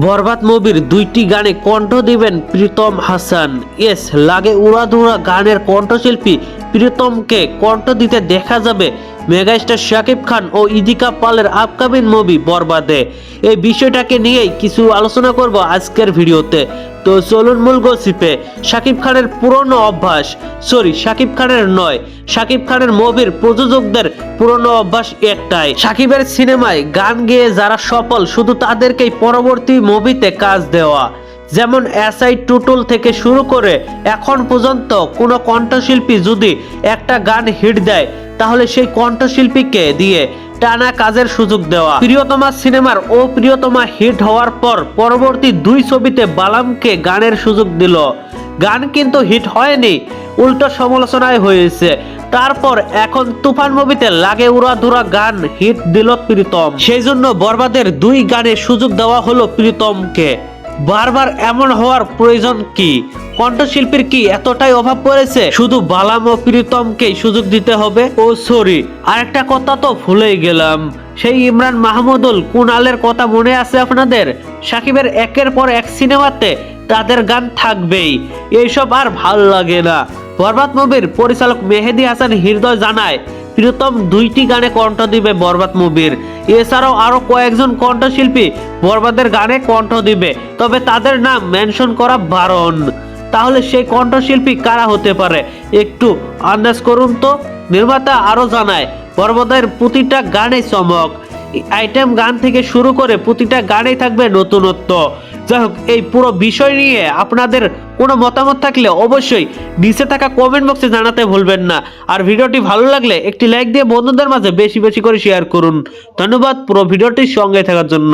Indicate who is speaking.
Speaker 1: বরবাদ মুভির দুইটি গানে কণ্ঠ দিবেন প্রীতম হাসান। ইয়েস, লাগে উড়াধুরা গানের কণ্ঠশিল্পী প্রীতমকে কণ্ঠ দিতে দেখা যাবে মেগাস্টার শাকিব খান ও ইদিকা পালের আপকামিং মুভি বরবাদে। এই বিষয়টাকে নিয়েই কিছু আলোচনা করব আজকের ভিডিওতে। তো চলুন মূল গসিপে। শাকিব খানের পুরনো অভ্যাস, শাকিব খানের নয়, শাকিব খানের মুভির প্রযোজকদের পুরনো অভ্যাস একটাই, শাকিবের সিনেমায় গান গেয়ে যারা সফল শুধু তাদেরকেই পরবর্তী মুভিতে কাজ দেওয়া। যেমন এসআই টুটুল থেকে শুরু করে এখন পর্যন্ত কোনো কণ্ঠশিল্পী যদি একটা গান হিট দেয় তাহলে সেই কণ্ঠশিল্পীকে দিয়ে টানা কাজের সুযোগ দেওয়া। প্রিয়তমা সিনেমার ও প্রিয়তমা হিট হওয়ার পর পরবর্তী দুই ছবিতে বালামকে গানের সুযোগ দিল। গান কিন্তু হিট হয়নি, উল্টো সমালোচনায় হয়েছে। তারপর এখন তুফান মুভিতে লাগে উড়াধুরা গান হিট দিল প্রীতম। সেই জন্য বরবাদের দুই গানে সুযোগ দেওয়া হলো প্রীতমকে। বারবার এমন হওয়ার প্রয়োজন কি? কণ্ঠশিল্পীর কি এতটাই অভাব পড়েছে শুধু বালাম ও প্রীতমকেই সুযোগ দিতে হবে? ও আরেকটা কথা তো ভুলেই গেলাম, সেই ইমরান মাহমুদুল কুনালের কথা মনে আছে আপনাদের? সাকিবের একের পর এক সিনেমাতে তাদের গান থাকবেই, এইসব আর ভাল লাগে না। বরবাদ মুভির পরিচালক মেহেদী হাসান হৃদয় জানায় প্রীতম দুইটি গানে কণ্ঠ দিবে বরবাদ মুভির। এছাড়াও আরো কয়েকজন কণ্ঠশিল্পী বরবাদের গানে কণ্ঠ দিবে, তবে তাদের নাম মেনশন করা বারণ। তাহলে সেই কণ্ঠশিল্পী কারা হতে পারে একটু আন্দাজ করুন তো। নির্মাতা আরো জানায় বরবাদের প্রতিটা গানে চমক, আইটেম গান থেকে শুরু করে প্রতিটা গানেই থাকবে নতুনত্ব। যাই হোক, এই পুরো বিষয় নিয়ে আপনাদের কোনো মতামত থাকলে অবশ্যই নিচে থাকা কমেন্ট বক্সে জানাতে ভুলবেন না। আর ভিডিওটি ভালো লাগলে একটি লাইক দিয়ে বন্ধুদের মাঝে বেশি বেশি করে শেয়ার করুন। ধন্যবাদ পুরো ভিডিওটির সঙ্গে থাকার জন্য।